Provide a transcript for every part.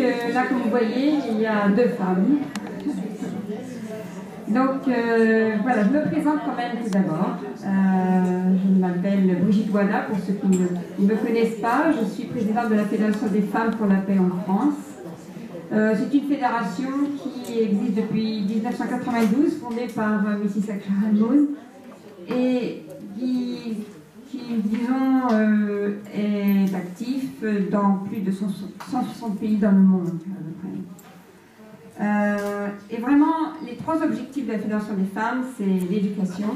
Là, comme vous voyez, il y a deux femmes. Donc, voilà, je me présente quand même tout d'abord. Je m'appelle Brigitte Wada, pour ceux qui ne me connaissent pas. Je suis présidente de la Fédération des femmes pour la paix en France. C'est une fédération qui existe depuis 1992, fondée par Mrs. Akshara Moon, et qui disons, est actif dans plus de 160 pays dans le monde, à peu près. Et vraiment, les trois objectifs de la Fédération des femmes, c'est l'éducation,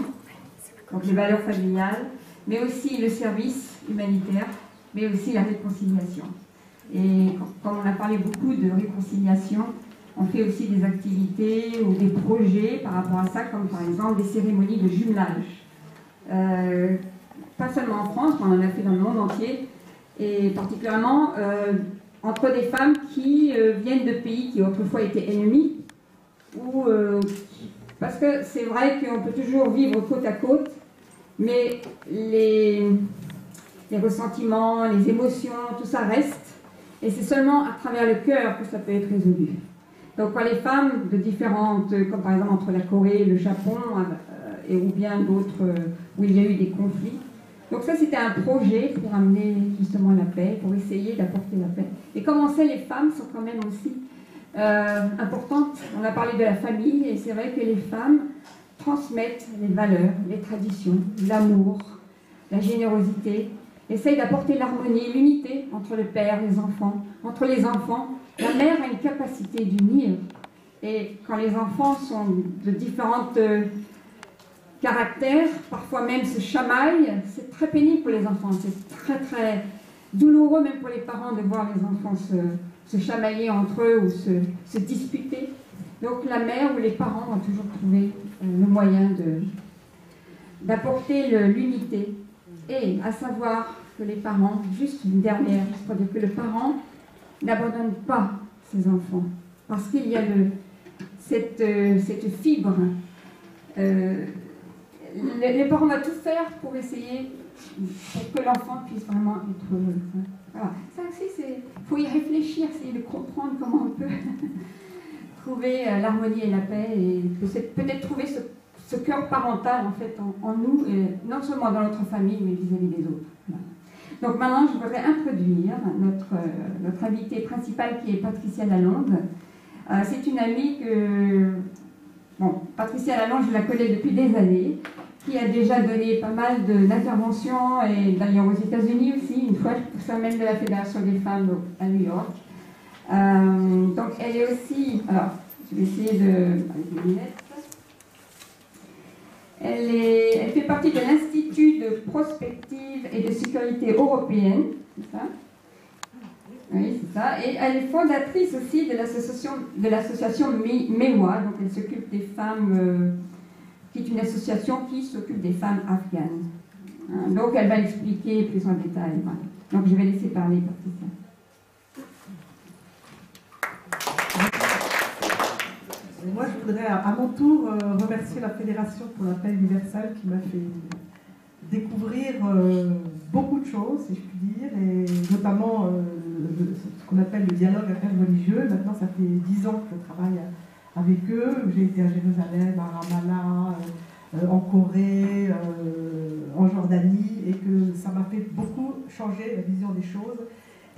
donc les valeurs familiales, mais aussi le service humanitaire, mais aussi la réconciliation. Et comme on a parlé beaucoup de réconciliation, on fait aussi des activités ou des projets par rapport à ça, comme par exemple des cérémonies de jumelage. Pas seulement en France, mais on en a fait dans le monde entier, et particulièrement entre des femmes qui viennent de pays qui autrefois étaient ennemis, ou, parce que c'est vrai qu'on peut toujours vivre côte à côte, mais les ressentiments, les émotions, tout ça reste, et c'est seulement à travers le cœur que ça peut être résolu. Donc quand les femmes de différentes, comme par exemple entre la Corée et le Japon, et ou bien d'autres où il y a eu des conflits. Donc ça, c'était un projet pour amener justement la paix, pour essayer d'apporter la paix. Et comme on sait, les femmes sont quand même aussi importantes. On a parlé de la famille, et c'est vrai que les femmes transmettent les valeurs, les traditions, l'amour, la générosité, essayent d'apporter l'harmonie, l'unité entre le père et les enfants, entre les enfants. La mère a une capacité d'unir. Et quand les enfants sont de différentes caractères, parfois même se chamaillent, c'est très pénible pour les enfants, c'est très très douloureux même pour les parents de voir les enfants se chamailler entre eux ou se disputer. Donc la mère ou les parents vont toujours trouver le moyen d'apporter l'unité. Et à savoir que les parents, juste une dernière, juste pour dire que le parent n'abandonne pas ses enfants, parce qu'il y a cette fibre. Les parents vont tout faire pour essayer pour que l'enfant puisse vraiment être heureux. Voilà. Ça aussi, il faut y réfléchir, essayer de comprendre comment on peut trouver l'harmonie et la paix, et peut-être trouver ce cœur parental en fait en nous, et non seulement dans notre famille, mais vis-à-vis des autres. Voilà. Donc maintenant, je voudrais introduire notre invitée principale, qui est Patricia Lalonde. C'est une amie que... Bon, Patricia Lalonde, je la connais depuis des années, qui a déjà donné pas mal d'interventions, et d'ailleurs aux États-Unis aussi, une fois, au sein même de la Fédération des femmes à New York. Donc elle est aussi... Alors, je vais essayer de... avec mes lunettes. Elle fait partie de l'Institut de prospective et de sécurité européenne, c'est ça? Oui, c'est ça. Et elle est fondatrice aussi de l'association MEWA, donc elle s'occupe des femmes, qui est une association qui s'occupe des femmes afghanes. Donc elle va expliquer plus en détail. Voilà. Donc je vais laisser parler Patricia. Moi, je voudrais à mon tour remercier la Fédération pour la paix universelle, qui m'a fait découvrir beaucoup de choses, si je puis dire, et notamment ce qu'on appelle le dialogue interreligieux. Maintenant, ça fait 10 ans que je travaille avec eux. J'ai été à Jérusalem, à Ramallah, en Corée, en Jordanie, et que ça m'a fait beaucoup changer la vision des choses.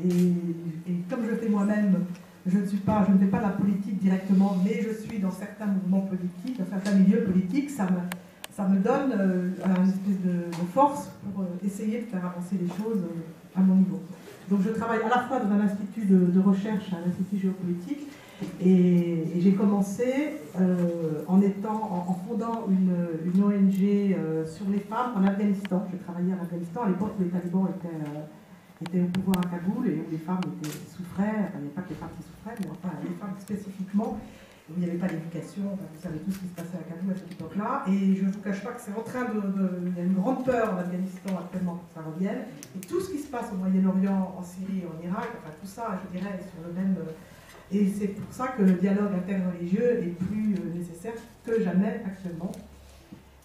Et comme je fais moi-même, je ne fais pas la politique directement, mais je suis dans certains mouvements politiques, dans certains milieux politiques, ça me donne une espèce de force pour essayer de faire avancer les choses à mon niveau. Donc je travaille à la fois dans un institut de recherche, à l'Institut géopolitique, et j'ai commencé en fondant une ONG sur les femmes en Afghanistan. J'ai travaillé en Afghanistan à l'époque où les talibans étaient au pouvoir à Kaboul, et où les femmes souffraient. Enfin, il n'y avait pas que les femmes qui souffraient, mais enfin les femmes spécifiquement, où il n'y avait pas d'éducation. Enfin, vous savez tout ce qui se passait à Kaboul à cette époque-là. Et je ne vous cache pas que c'est en train il y a une grande peur en Afghanistan actuellement pour que ça revienne. Et tout ce qui se passe au Moyen-Orient, en Syrie et en Irak, enfin tout ça, je dirais, est sur le même... Et c'est pour ça que le dialogue interreligieux est plus nécessaire que jamais actuellement.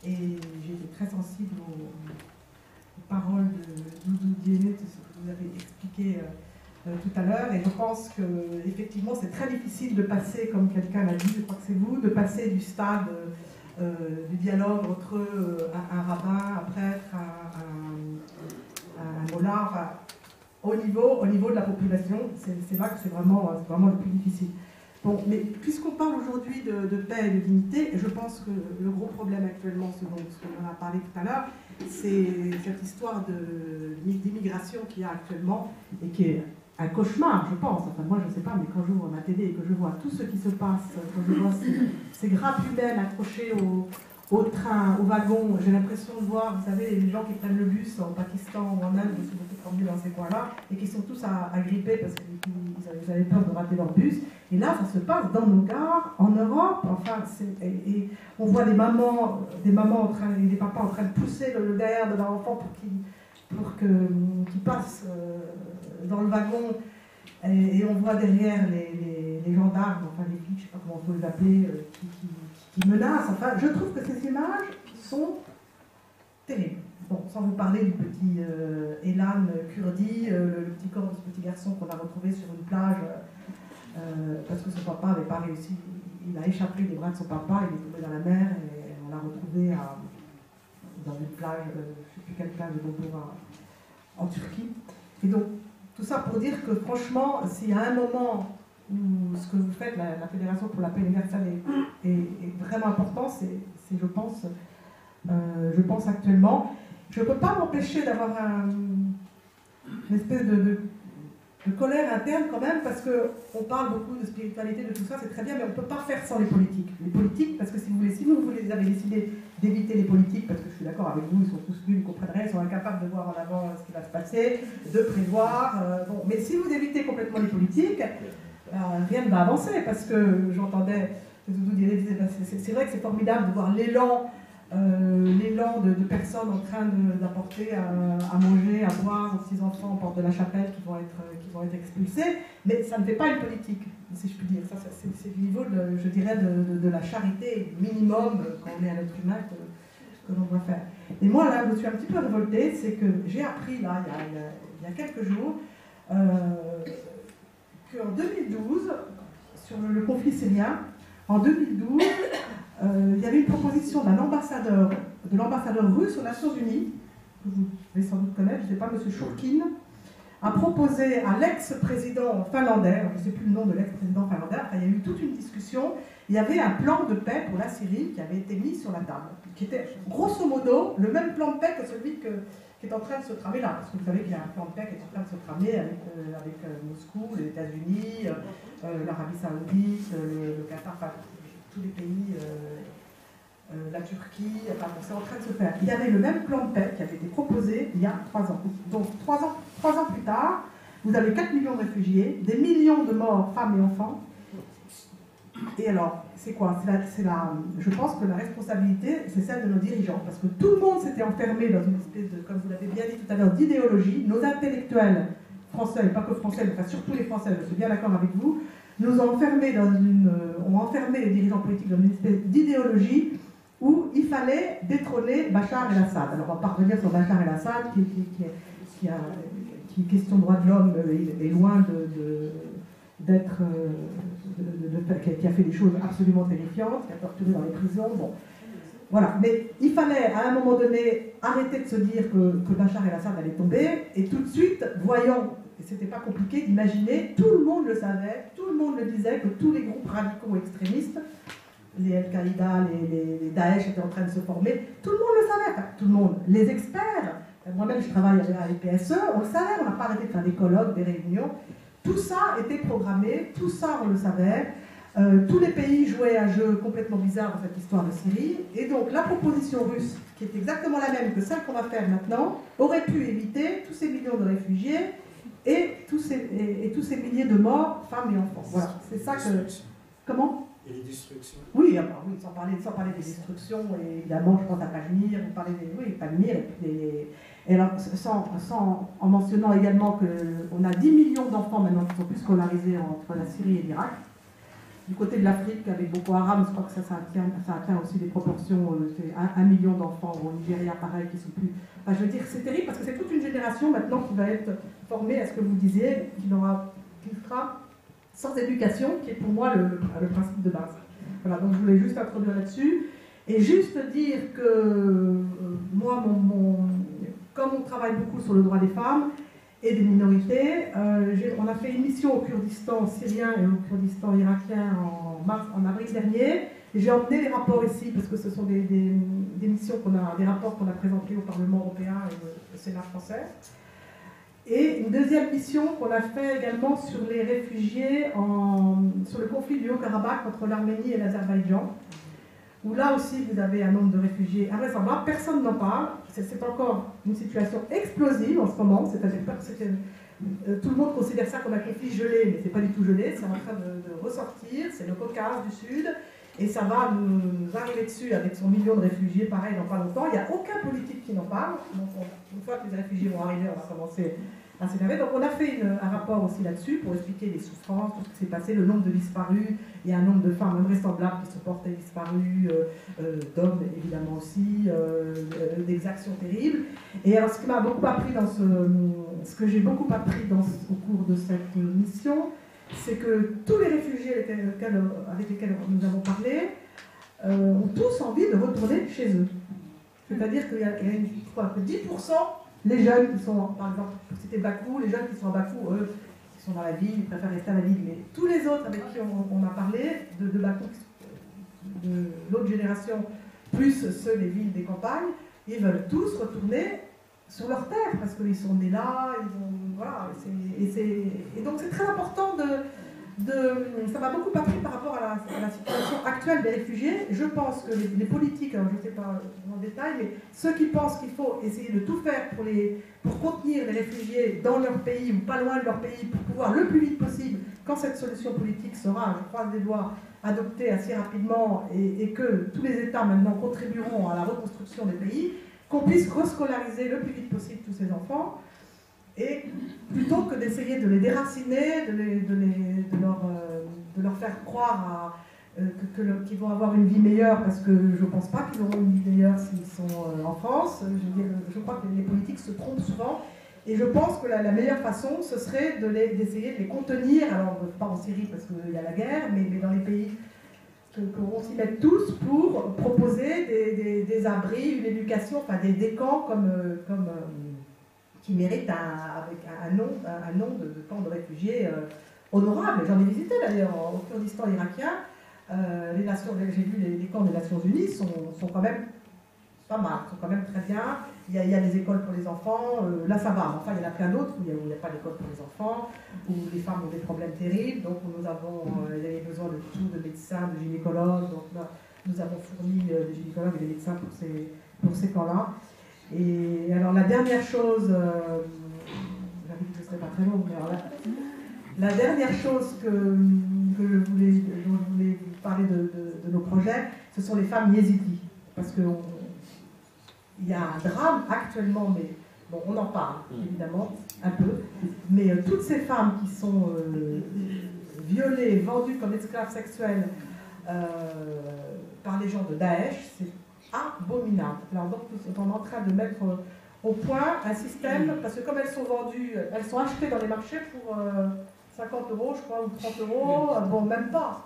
Et j'ai été très sensible aux paroles de Doudou Diéné, tout ce que vous avez expliqué tout à l'heure, et je pense qu'effectivement c'est très difficile de passer, comme quelqu'un l'a dit, je crois que c'est vous, de passer du stade du dialogue entre un rabbin, un prêtre, un mollard, au niveau de la population. C'est là que c'est vraiment le plus difficile. Bon, mais puisqu'on parle aujourd'hui de paix et de dignité, je pense que le gros problème actuellement, ce dont on a parlé tout à l'heure, c'est cette histoire d'immigration qu'il y a actuellement et qui est un cauchemar, je pense. Enfin, moi, je ne sais pas, mais quand j'ouvre ma télé et que je vois tout ce qui se passe, quand je vois ces grappes humaines accrochées au train, au wagon, j'ai l'impression de voir, vous savez, les gens qui prennent le bus en Pakistan ou en Inde, qui sont beaucoup promenés dans ces coins-là, et qui sont tous agrippés parce qu'ils avaient peur de rater leur bus. Et là, ça se passe dans nos gares, en Europe, enfin, et on voit des mamans et des papas en train de pousser le derrière de leur enfant pour qu'il passe dans le wagon, et on voit derrière les gendarmes, enfin les flics, je ne sais pas comment on peut les appeler, qui menacent. Enfin, je trouve que ces images sont terribles. Bon, sans vous parler du petit Elan Kurdi, le petit corps de ce petit garçon qu'on a retrouvé sur une plage, parce que son papa n'avait pas réussi, il a échappé des bras de son papa, il est tombé dans la mer, et on l'a retrouvé dans une plage, je ne sais plus quelle plage de Bobo en Turquie. Et donc, tout ça pour dire que franchement, s'il y a un moment où ce que vous faites, la Fédération pour la paix universelle est vraiment important, c'est je pense actuellement. Je ne peux pas m'empêcher d'avoir une espèce de colère interne quand même, parce qu'on parle beaucoup de spiritualité, de tout ça, c'est très bien, mais on ne peut pas faire sans les politiques. Les politiques, parce que si vous avez décidé d'éviter les politiques, parce que je suis d'accord avec vous, ils sont tous nuls, ils ne comprennent rien, ils sont incapables de voir en avant ce qui va se passer, de prévoir. Bon. Mais si vous évitez complètement les politiques, rien ne va avancer, parce que j'entendais, c'est vrai que c'est formidable de voir l'élan de personnes en train d'apporter à manger, à boire aux petits-enfants en porte de la chapelle qui vont être expulsés, mais ça ne fait pas une politique, si je puis dire. Ça, c'est le niveau, je dirais, de la charité minimum quand on est un être humain que l'on doit faire. Et moi, là, je suis un petit peu révoltée, c'est que j'ai appris, là, il y a quelques jours, qu'en 2012, sur le conflit syrien, en 2012, il y avait une proposition de l'ambassadeur russe aux Nations Unies, que vous devez sans doute connaître, je ne sais pas, M. Shurkin, a proposé à l'ex-président finlandais, je ne sais plus le nom de l'ex-président finlandais, enfin, il y a eu toute une discussion, il y avait un plan de paix pour la Syrie qui avait été mis sur la table, qui était grosso modo le même plan de paix que celui qui est en train de se tramer là, parce que vous savez qu'il y a un plan de paix qui est en train de se tramer avec Moscou, les États-Unis, l'Arabie Saoudite, le Qatar, enfin, tous les pays, la Turquie, enfin bon, c'est en train de se faire. Il y avait le même plan de paix qui avait été proposé il y a 3 ans. Donc 3 ans plus tard, vous avez 4 millions de réfugiés, des millions de morts, femmes et enfants. Et alors, c'est quoi? Je pense que la responsabilité, c'est celle de nos dirigeants, parce que tout le monde s'était enfermé dans une espèce de, comme vous l'avez bien dit tout à l'heure, d'idéologie. Nos intellectuels français, et pas que français, mais enfin surtout les Français, je suis bien d'accord avec vous, nous ont enfermé les dirigeants politiques dans une espèce d'idéologie où il fallait détrôner Bachar el-Assad. Alors on va pas revenir sur Bachar el-Assad, qui est question de droits de l'homme, est loin d'être... qui a fait des choses absolument terrifiantes, qui a torturé dans les prisons, bon. Voilà, mais il fallait à un moment donné arrêter de se dire que Bachar el-Assad allait tomber, et tout de suite, voyant, et c'était pas compliqué d'imaginer, tout le monde le savait, tout le monde le disait, que tous les groupes radicaux extrémistes, les Al-Qaïda, les Daesh étaient en train de se former, tout le monde le savait, enfin, tout le monde, les experts, moi-même je travaille avec PSE, on le savait, on n'a pas arrêté de faire des colloques, des réunions, tout ça était programmé, tout ça on le savait. Tous les pays jouaient un jeu complètement bizarre dans cette histoire de Syrie, et donc la proposition russe, qui est exactement la même que celle qu'on va faire maintenant, aurait pu éviter tous ces millions de réfugiés et tous ces milliers de morts, femmes et enfants. Voilà, c'est ça que... Comment? Et les destructions. Oui, oui, sans parler des destructions, et évidemment, je pense à Palmyre, vous parlez des... Oui, Palmyre, et puis et alors, en mentionnant également qu'on a 10 millions d'enfants maintenant qui sont plus scolarisés entre la Syrie et l'Irak. du côté de l'Afrique, avec Boko Haram, je crois que ça atteint aussi des proportions, c'est 1 million d'enfants au Nigeria, pareil, qui sont plus... Enfin, je veux dire, c'est terrible parce que c'est toute une génération maintenant qui va être formée à ce que vous disiez, qui sera sans éducation, qui est pour moi le principe de base. Voilà, donc je voulais juste introduire là-dessus. Et juste dire que moi, comme on travaille beaucoup sur le droit des femmes et des minorités, on a fait une mission au Kurdistan syrien et au Kurdistan irakien en avril dernier. J'ai emmené les rapports ici parce que ce sont des missions des rapports qu'on a présentés au Parlement européen et au Sénat français. Et une deuxième mission qu'on a fait également sur les réfugiés, sur le conflit du Haut-Karabakh entre l'Arménie et l'Azerbaïdjan, où là aussi vous avez un nombre de réfugiés invraisemblable, personne n'en parle, c'est encore une situation explosive en ce moment, c'est-à-dire que tout le monde considère ça comme un conflit gelé, mais c'est pas du tout gelé, c'est en train de ressortir, c'est le Caucase du Sud, et ça va nous arriver dessus avec son million de réfugiés, pareil, dans pas longtemps. Il n'y a aucun politique qui n'en parle. Donc, une fois que les réfugiés vont arriver, on va commencer à s'énerver. Donc, on a fait un rapport aussi là-dessus pour expliquer les souffrances, tout ce qui s'est passé, le nombre de disparus. Il y a un nombre de femmes invraisemblables qui sont portées disparues, d'hommes évidemment aussi, d'exactions terribles. Et alors, ce qui m'a beaucoup appris ce que j'ai beaucoup appris au cours de cette mission, c'est que tous les réfugiés avec lesquels nous avons parlé ont tous envie de retourner chez eux. C'est-à-dire qu'il y a je crois que 10%, les jeunes qui sont, par exemple, pour citer Bakou, les jeunes qui sont à Bakou, eux, qui sont dans la ville, ils préfèrent rester à la ville. Mais tous les autres avec qui on a parlé, de Bakou, de l'autre génération, plus ceux des villes, des campagnes, ils veulent tous retourner sur leur terre, parce qu'ils sont nés là, voilà, et donc c'est très important ça m'a beaucoup appris par rapport à la situation actuelle des réfugiés. Je pense que les politiques, alors je ne sais pas en détail, mais ceux qui pensent qu'il faut essayer de tout faire pour contenir les réfugiés dans leur pays ou pas loin de leur pays, pour pouvoir le plus vite possible, quand cette solution politique sera, je croise les doigts, adoptée assez rapidement et que tous les États maintenant contribueront à la reconstruction des pays, qu'on puisse rescolariser le plus vite possible tous ces enfants, et plutôt que d'essayer de les déraciner, de leur faire croire qu'ils vont avoir une vie meilleure, parce que je ne pense pas qu'ils auront une vie meilleure s'ils sont en France. Je crois que les politiques se trompent souvent, et je pense que la meilleure façon, ce serait d'essayer de les contenir, alors pas en Syrie parce qu'il y a la guerre, mais dans les pays qu'on s'y mette tous pour proposer des abris, une éducation, enfin des camps qui méritent avec un nom de camp de réfugiés honorable. J'en ai visité d'ailleurs au Kurdistan irakien. J'ai vu les camps des Nations Unies sont quand même pas mal, sont quand même très bien. Il y a des écoles pour les enfants, là ça va. Enfin, il y en a plein d'autres où il n'y a pas d'école pour les enfants, où les femmes ont des problèmes terribles. Donc nous avons besoin de tout, de médecins, de gynécologues. Donc là, nous avons fourni des gynécologues et des médecins pour ces camps-là. Et alors la dernière chose, j'avais dit que ce ne serait pas très long, mais alors la dernière chose dont je voulais vous parler de nos projets, ce sont les femmes yézidis. Parce qu'il y a un drame actuellement, mais bon, on en parle évidemment un peu, mais toutes ces femmes qui sont violées, vendues comme esclaves sexuelles par les gens de Daesh, c'est abominable. Alors donc nous sommes en train de mettre au point un système, parce que comme elles sont vendues, elles sont achetées dans les marchés pour 50 €, je crois, ou 30 €, bon, même pas.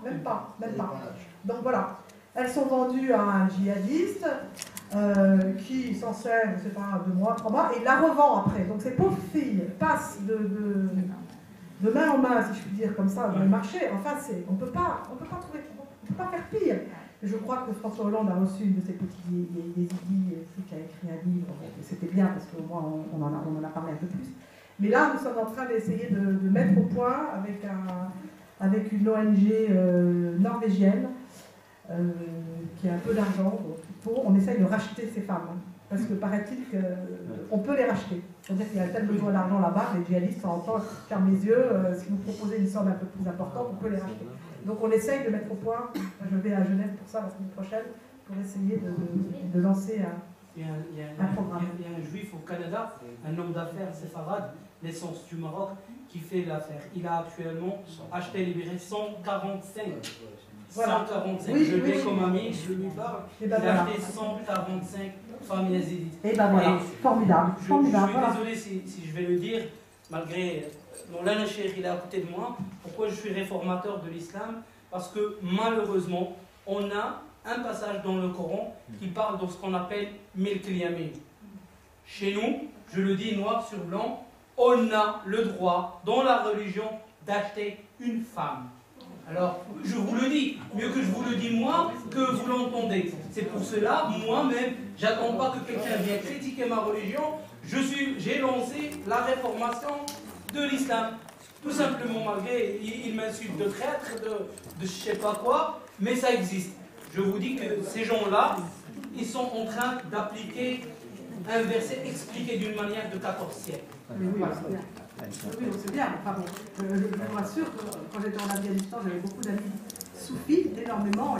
Donc voilà, elles sont vendues à un djihadiste qui s'en sert, je ne sais pas, 2 mois, 3 mois, et la revend après. Donc ces pauvres filles passent de main en main, si je puis dire, comme ça, dans les marchés. Enfin, on ne peut pas faire pire. Je crois que François Hollande a reçu une de ces petites yézidis qui a écrit un livre. C'était bien parce qu'au moins on en a parlé un peu plus. Mais là, nous sommes en train d'essayer de mettre au point avec une ONG norvégienne qui a un peu d'argent. On essaye de racheter ces femmes. Parce que paraît-il qu'on peut les racheter. C'est-à-dire qu'il y a tel besoin d'argent là-bas, les djihadistes sont en temps, ferment les yeux, si vous proposez une somme un peu plus importante, on peut les racheter. Donc on essaye de mettre au point, je vais à Genève pour ça la semaine prochaine, pour essayer de lancer un programme. Il y a un juif au Canada, un homme d'affaires séfarade, naissance du Maroc, qui fait l'affaire. Il a actuellement acheté et libéré 145. Voilà. 145. Oui, Je l'ai oui, comme oui. ami, je lui parle. Et ben il a voilà. acheté 145 femmes yézidis. Et ben voilà, formidable. Je Formidable. suis Voilà. désolé si je vais le dire, malgré Moulana Cheikh, il est à côté de moi. Pourquoi je suis réformateur de l'islam? Parce que malheureusement, on a un passage dans le Coran qui parle de ce qu'on appelle Milk al-Yamin. Chez nous, je le dis noir sur blanc, on a le droit dans la religion d'acheter une femme. Alors, je vous le dis, mieux que je vous le dis moi, que vous l'entendez. C'est pour cela, moi-même, j'attends pas que quelqu'un vienne critiquer ma religion. J'ai lancé la réformation de l'islam. Tout simplement, malgré, il m'insulte de traître, de je sais pas quoi, mais ça existe. Je vous dis que ces gens-là, ils sont en train d'appliquer un verset expliqué d'une manière de 14 siècles. Oui, c'est bien. Enfin, bon, je vous rassure que quand j'étais en Afghanistan, j'avais beaucoup d'amis soufis, énormément.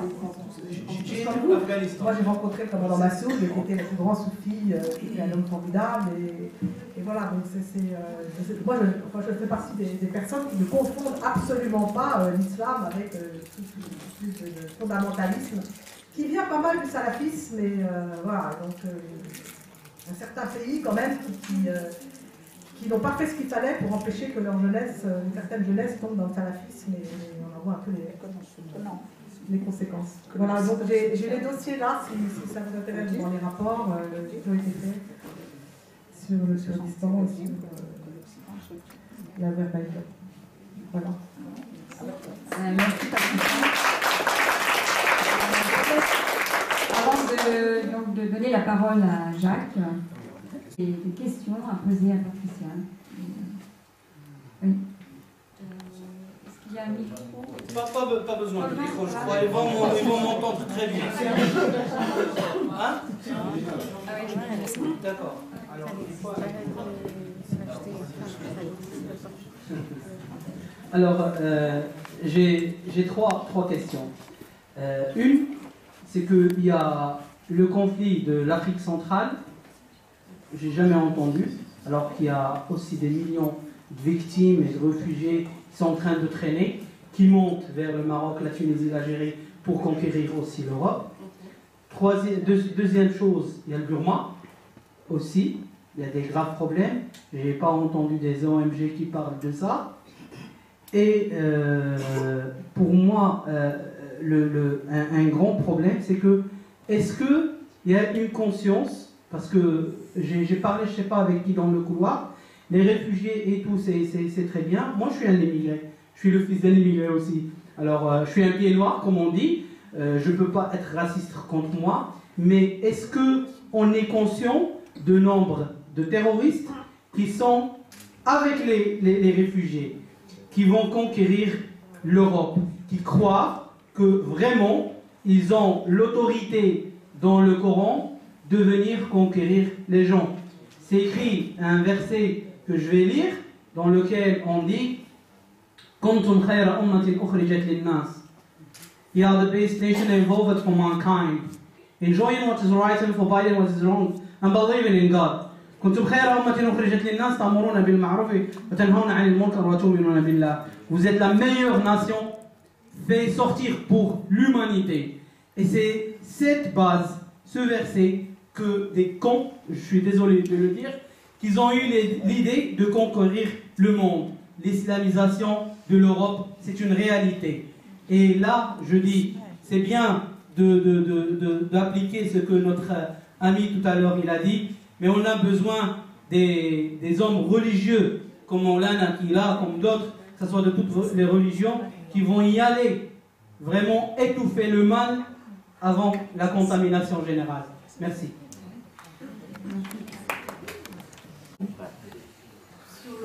J'ai été en Afghanistan. Moi, j'ai rencontré le commandant Massoud, qui était le plus grand soufi, qui était un homme formidable. Et voilà, donc moi, je fais partie des personnes qui ne confondent absolument pas l'islam avec tout le fondamentalisme, qui vient pas mal du salafisme. Et voilà, donc un certain pays, quand même, qui n'ont pas fait ce qu'il fallait pour empêcher que leur jeunesse, une certaine jeunesse, tombe dans le salafisme, et on en voit un peu les conséquences. Voilà, donc j'ai les dossiers là, si ça vous intéresse, dans les rapports qui ont été faits sur l'Islam et sur l'Azerbaïdjan. Voilà. Merci Patricia. Avant de donner la parole à Jacques, et des questions à poser à Patricia. Oui. Est-ce qu'il y a un micro? Pas besoin de micro, je crois. Ils vont m'entendre très bien. Hein? D'accord. Alors, j'ai trois questions. Une, c'est qu'il y a le conflit de l'Afrique centrale. J'ai jamais entendu, alors qu'il y a aussi des millions de victimes et de réfugiés qui sont en train de traîner, qui montent vers le Maroc, la Tunisie, l'Algérie pour conquérir aussi l'Europe. Deuxième chose, il y a le Burma aussi, il y a des graves problèmes. Je n'ai pas entendu des ONG qui parlent de ça. Et pour moi, un grand problème, c'est que est-ce qu'il y a une conscience? Parce que j'ai parlé, je ne sais pas avec qui dans le couloir, les réfugiés et tout, c'est très bien. Moi, je suis un immigré. Je suis le fils d'un immigré aussi. Alors, je suis un pied noir, comme on dit. Je ne peux pas être raciste contre moi. Mais est-ce qu'on est conscient du nombre de terroristes qui sont avec les réfugiés, qui vont conquérir l'Europe, qui croient que vraiment, ils ont l'autorité dans le Coran de venir conquérir les gens. C'est écrit un verset que je vais lire, dans lequel on dit Kuntum khayra ummatin ukhrijat lin-nas. You are the best nation evolved for mankind, enjoying what is right and forbidding what is wrong, and believing in God. Kuntum khayra ummatin ukhrijat lin-nas ta'muruna bil ma'ruf wa tanhauna 'anil munkar wa tu'minuna billah. Vous êtes la meilleure nation fait sortir pour l'humanité. Et c'est cette base, ce verset, que des cons, je suis désolé de le dire, qu'ils ont eu l'idée de conquérir le monde. L'islamisation de l'Europe, c'est une réalité. Et là, je dis, c'est bien d'appliquer ce que notre ami tout à l'heure il a dit, mais on a besoin des hommes religieux, comme Maulana qui est là, comme d'autres, que ce soit de toutes les religions, qui vont y aller, vraiment étouffer le mal avant la contamination générale. Merci. Sur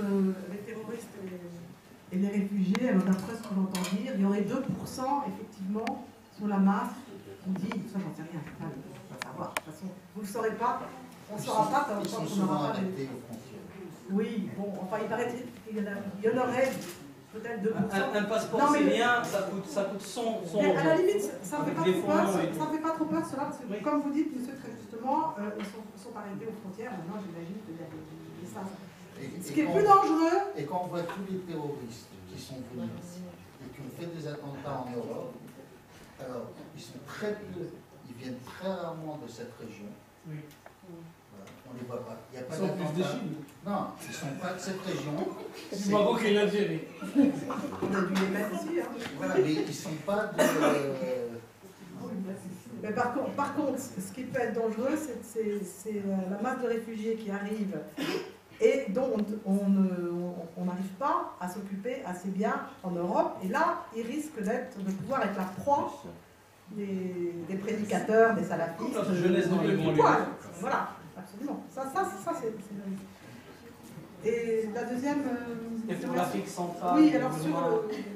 les terroristes et les réfugiés, alors d'après ce que j'entends dire, il y aurait 2% effectivement sur la masse. On dit, ça j'en sais rien, je ne peux pas savoir. De toute façon, vous ne le saurez pas, on ne saura pas tant qu'on n'aura pas les... Oui, bon, enfin il paraît qu'il y en aurait peut-être 2%. Un passeport syrien, ça coûte 100 mais à la limite, ça ne fait pas trop peur, cela, parce que oui. comme vous dites, monsieur, très justement, ils sont arrêtés aux frontières. Maintenant, j'imagine qu'il y a des sas. Ce qui est plus dangereux. Et quand on voit tous les terroristes qui sont venus et qui ont fait des attentats en Europe, alors ils sont très peu, ils viennent très rarement de cette région. Oui. Voilà, on ne les voit pas. Il n'y a pas Ils sont plus de d'attentats. Chine. Non, ils ne sont pas de cette région. Du Maroc et l'Algérie. On a dû les mettre aussi. Hein. Voilà, mais ils ne sont pas de. Mais par contre, ce qui peut être dangereux, c'est la masse de réfugiés qui arrive et dont on n'arrive pas à s'occuper assez bien en Europe. Et là, ils risquent de pouvoir être la proie des prédicateurs, des salafistes. Notre jeunesse dans les banlieues. Voilà, absolument. Ça c'est. Et la deuxième. Et pour l'Afrique centrale. Oui, alors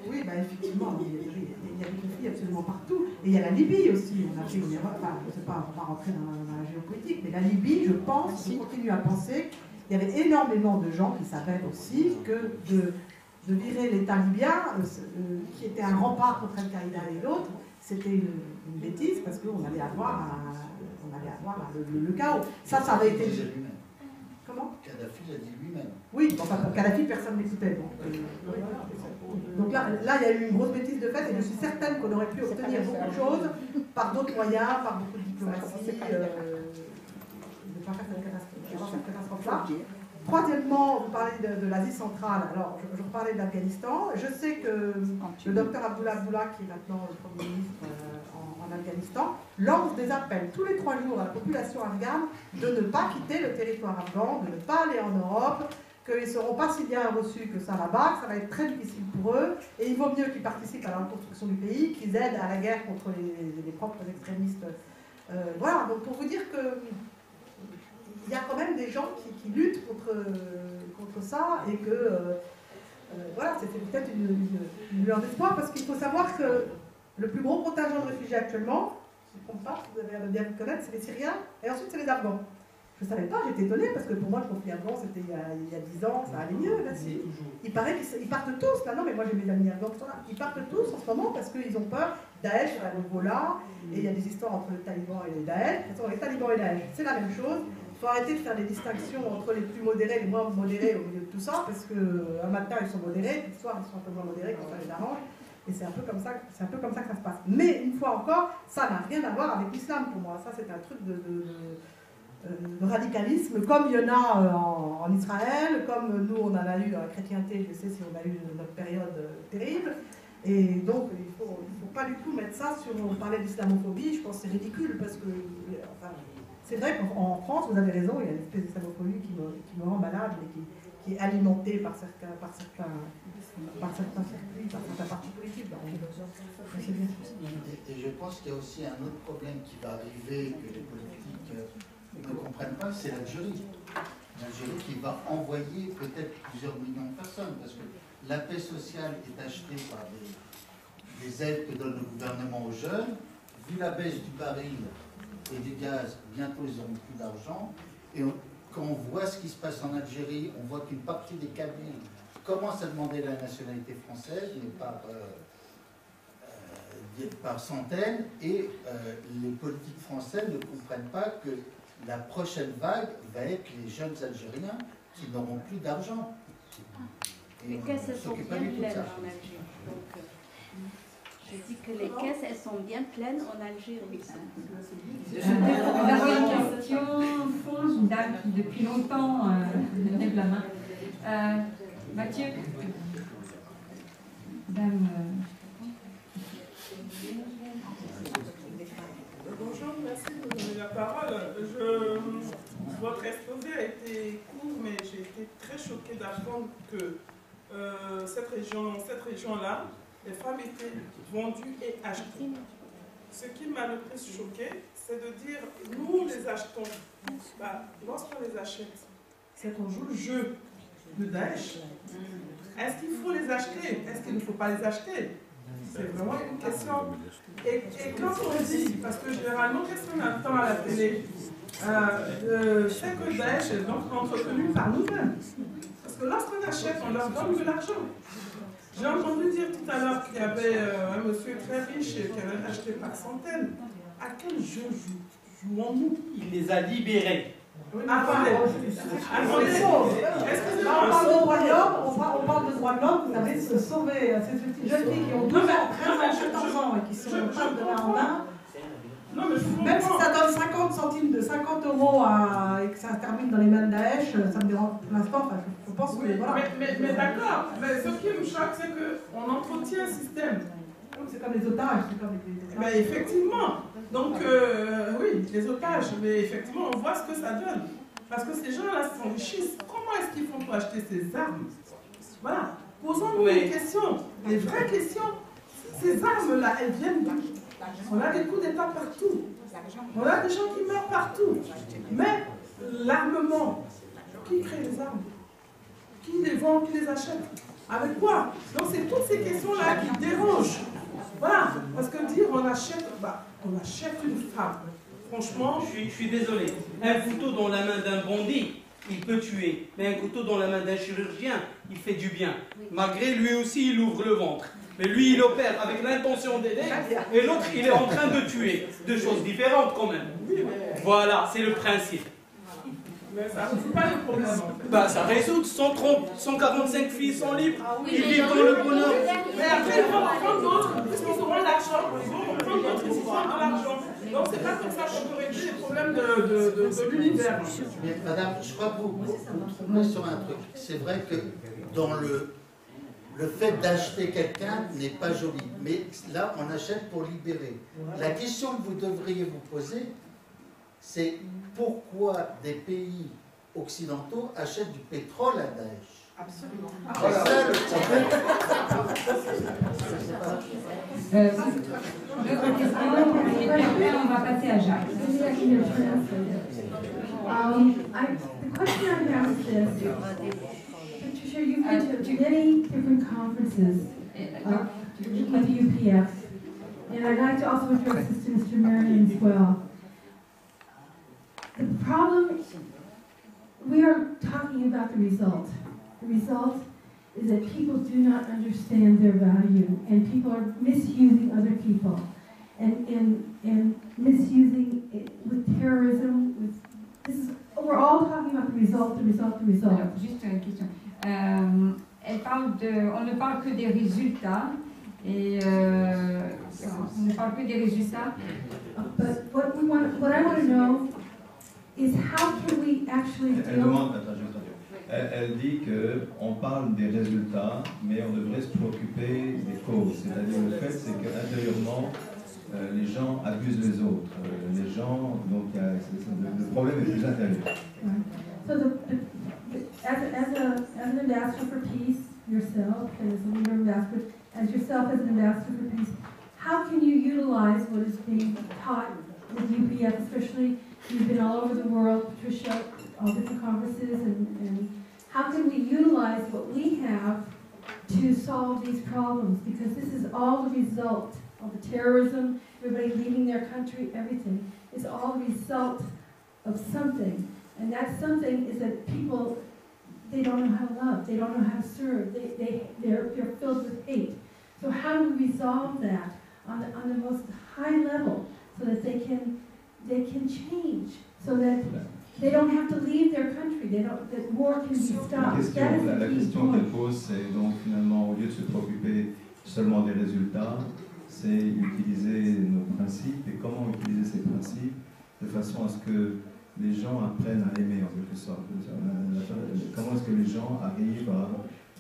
oui, bah, effectivement, il y a des conflits absolument partout. Et il y a la Libye aussi. On a fait une erreur. Enfin, je ne sais pas, on va rentrer dans la géopolitique, mais la Libye, je continue à penser qu'il y avait énormément de gens qui savaient aussi que de virer l'État libyen, qui était un rempart contre Al-Qaïda et l'autre, c'était une bêtise parce qu'on allait avoir le chaos. Ça avait été. Comment ? Kadhafi l'a dit lui-même. Oui, enfin pour Kadhafi, personne n'écoutait. Donc là, il y a eu une grosse bêtise de fait et je suis certaine qu'on aurait pu obtenir beaucoup de choses par d'autres moyens, par beaucoup de diplomatie, de ne pas faire cette catastrophe-là. Troisièmement, vous parlez de l'Asie centrale. Alors, je reparlais de l'Afghanistan. Je sais que le docteur Abdullah Abdullah, qui est maintenant le Premier ministre en Afghanistan, lance des appels tous les 3 jours à la population afghane de ne pas quitter le territoire afghan, de ne pas aller en Europe, qu'ils ne seront pas si bien reçus que ça là-bas, que ça va être très difficile pour eux, et il vaut mieux qu'ils participent à la reconstruction du pays, qu'ils aident à la guerre contre les propres extrémistes. Voilà, donc pour vous dire que il y a quand même des gens qui luttent contre ça, et que voilà, c'était peut-être une lueur d'espoir, parce qu'il faut savoir que le plus gros contingent de réfugiés actuellement, je ne me trompe pas, vous avez bien vous connaître, c'est les Syriens, et ensuite c'est les Afghans. Je ne savais pas, j'étais étonnée, parce que pour moi le conflit afghan c'était il y a 10 ans, ça allait mieux. Là, il paraît qu'ils partent tous, là, non mais moi j'ai mes amis afghans qui sont là, ils partent tous en ce moment parce qu'ils ont peur. Daesh est à nouveau là, et il y a des histoires entre les talibans et les Daesh. De toute façon, les talibans et Daesh, c'est la même chose. Il faut arrêter de faire des distinctions entre les plus modérés et les moins modérés au milieu de tout ça, parce qu'un matin ils sont modérés, le soir ils sont un peu moins modérés quand ça les arrange. Et c'est un peu comme ça que ça se passe. Mais une fois encore, ça n'a rien à voir avec l'islam pour moi. Ça, c'est un truc de radicalisme, comme il y en a en Israël, comme nous, on en a eu dans la chrétienté, je sais si on a eu notre période terrible. Et donc, il ne faut pas du tout mettre ça sur... On parlait d'islamophobie, je pense que c'est ridicule, parce que... Enfin, c'est vrai qu'en France, vous avez raison, il y a une espèce d'islamophobie qui me rend malade, mais qui est alimentée par certains circuits, par certains partis politiques. Et je pense qu'il y a aussi un autre problème qui va arriver, que les politiques ne comprennent pas, c'est l'Algérie. L'Algérie qui va envoyer peut-être plusieurs millions de personnes, parce que la paix sociale est achetée par des aides que donne le gouvernement aux jeunes. Vu la baisse du baril et du gaz, bientôt ils n'auront plus d'argent. Et quand on voit ce qui se passe en Algérie, on voit qu'une partie des Kabyles commence à demander la nationalité française, mais par centaines, et les politiques français ne comprennent pas que la prochaine vague va être les jeunes Algériens qui n'auront plus d'argent. Les caisses, elles sont bien pleines en Algérie. Donc, je dis que les caisses, elles sont bien pleines en Algérie. D'abord une question, fond, une dame qui depuis longtemps lève la main. Mathieu. Dame. Bonjour, merci de me donner la parole. Votre exposé a été court, mais j'ai été très choquée d'apprendre que cette région-là, les femmes étaient vendues et achetées. Ce qui m'a le plus choquée, c'est de dire, nous les achetons. Lorsqu'on les achète, c'est qu'on joue le jeu de Daesh. Est-ce qu'il faut les acheter? Est-ce qu'il ne faut pas les acheter? C'est vraiment une question. Et quand on dit, parce que généralement, qu'est-ce qu'on entend à la télé? C'est que Daesh est donc entretenu par nous-mêmes. Parce que lorsqu'on achète, on leur donne de l'argent. J'ai entendu dire tout à l'heure qu'il y avait un monsieur très riche qui avait acheté par centaines. À quel jeu jouons-nous? Il les a libérés. Attendez. Là, on parle de droits de l'homme, on parle de droits de l'homme, vous avez sauvé ces petites jeunes filles qui ont 12 ans, 13 ans, 14 ans et qui sont pas de main en main. Non, mais je Même si ça donne 50 centimes de 50 euros et que ça termine dans les mains de Daesh, ça me dérange pour l'instant. Enfin, je pense que oui, voilà. mais d'accord. Mais ce qui me choque, c'est qu'on entretient un système. C'est comme les otages. C'est comme les Mais effectivement. Donc, oui, les otages. Mais effectivement, on voit ce que ça donne. Parce que ces gens-là s'enrichissent. Comment est-ce qu'ils font pour acheter ces armes? Voilà. Posons-nous des questions. Des vraies questions. Ces armes-là, elles viennent d'où? On a des coups d'État partout. On a des gens qui meurent partout. Mais l'armement, qui crée les armes? Qui les vend, qui les achète? Avec quoi? Donc c'est toutes ces questions-là qui dérangent. Voilà. Parce que dire on achète une femme, franchement... Je suis désolé. Un couteau dans la main d'un bandit, il peut tuer. Mais un couteau dans la main d'un chirurgien, il fait du bien. Malgré lui aussi, il ouvre le ventre. Mais lui, il opère avec l'intention d'aider, et l'autre, il est en train de tuer. Deux choses différentes quand même. Voilà, c'est le principe. Mais ça ne résout pas le problème. Bah, ça résout. 145 filles sont libres. Ils vivent dans le bonheur. Mais après, ils vont prendre d'autres, puisqu'ils auront l'argent. Ils vont prendre d'autres, ils auront de l'argent. Donc, c'est pas comme ça qu'on peut régler les problèmes de l'univers. Mais madame, je crois que vous tournez sur un truc. C'est vrai que dans le fait d'acheter quelqu'un n'est pas joli. Mais là, on achète pour libérer. La question que vous devriez vous poser, c'est pourquoi des pays occidentaux achètent du pétrole à Daesh? Absolument. C'est ça le problème. On va passer à Jacques. The question I have is this. Patricia, you've been to many different conferences with UPF, and I'd like to also address this to Mr. Marion as well. The problem, we are talking about the result. The result is that people do not understand their value, and people are misusing other people, and misusing it with terrorism. We're all talking about the result, the result, the result. Alors, juste une question. On ne parle que des résultats, et on ne parle que des résultats. But what I want to know is how can we actually deal. Elle dit qu'on parle des résultats, mais on devrait se préoccuper des causes. C'est-à-dire le fait, c'est qu'intérieurement, les gens abusent les autres. Les gens, donc le problème est plus intérieur. So as an ambassador for peace yourself, and as a leader ambassador, as yourself as an ambassador for peace, how can you utilize what is being taught with UPF, especially you've been all over the world, Patricia, all different conferences, and how can we utilize what we have to solve these problems? Because this is all the result of the terrorism, everybody leaving their country, everything. It's all the result of something. And that something is that people, they don't know how to love, they don't know how to serve, they're filled with hate. So how do we resolve that on the most high level so that they can change, so that they don't have to leave their country, that war can be stopped. La question qu'elle pose, c'est donc finalement, au lieu de se préoccuper seulement des résultats, c'est utiliser nos principes et comment utiliser ces principes de façon à ce que les gens apprennent à aimer en quelque sorte. Comment est-ce que les gens arrivent à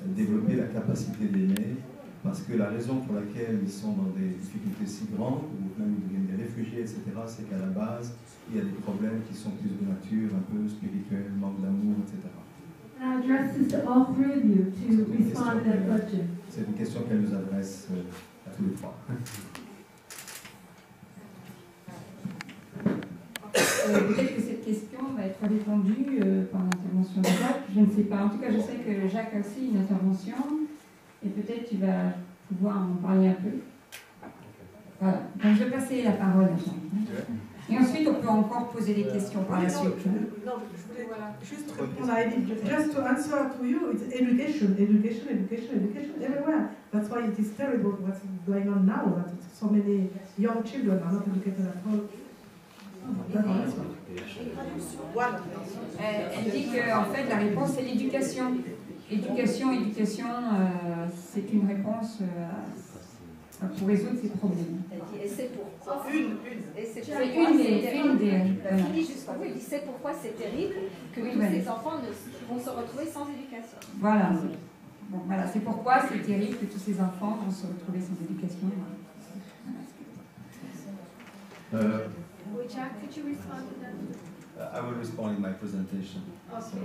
développer la capacité d'aimer, parce que la raison pour laquelle ils sont dans des difficultés si grandes, ou même ils deviennent des réfugiés, etc., c'est qu'à la base, il y a des problèmes qui sont plus de nature un peu spirituelle, manque d'amour, etc. I address this to all three of you to respond to that question. C'est une question qu'elle nous adresse à tous les trois. Peut-être que cette question va être répondue par l'intervention de Jacques, je ne sais pas. En tout cas, je sais que Jacques a aussi une intervention, et peut-être tu vas pouvoir en parler un peu. Voilà, donc je vais passer la parole à Jacques. Et ensuite, on peut encore poser des questions par la suite. Non, je voulais juste répondre à Edith. Just to answer to you, it's education, education, education, education everywhere. That's why it is terrible what's going on now, that so many young children are not educated at all. Elle dit qu'en fait, la réponse, c'est l'éducation. Éducation, c'est une réponse pour résoudre ces problèmes. Et c'est pourquoi. Et c'est une des. C'est pourquoi c'est terrible que tous ces enfants vont se retrouver sans éducation. Voilà. Bon, voilà, c'est pourquoi c'est terrible que tous ces enfants vont se retrouver sans éducation. Jack, could you respond to that? I will respond in my presentation. Okay. So,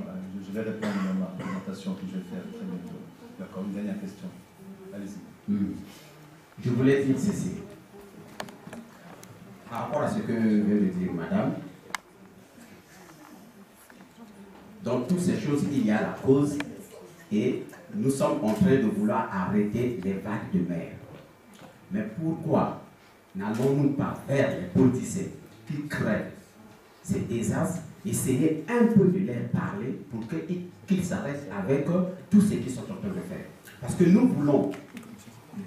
je vais répondre dans ma présentation que je vais faire très bientôt. D'accord, une dernière question. Allez-y. Je voulais dire ceci. Par rapport à ce que vient de dire madame, dans toutes ces choses, il y a la cause et nous sommes en train de vouloir arrêter les vagues de mer. Mais pourquoi n'allons-nous pas vers les politiciens qui créent ces désastres, essayer un peu de leur parler pour qu'ils s'arrêtent avec tout ce qu'ils sont en train de faire? Parce que nous voulons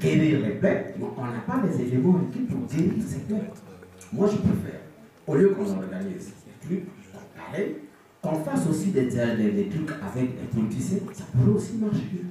guérir les plaies, mais on n'a pas les éléments requis pour guérir ces plaies. Moi, je préfère, au lieu qu'on organise des trucs pareils, qu'on fasse aussi des trucs avec les politiciens, ça pourrait aussi marcher.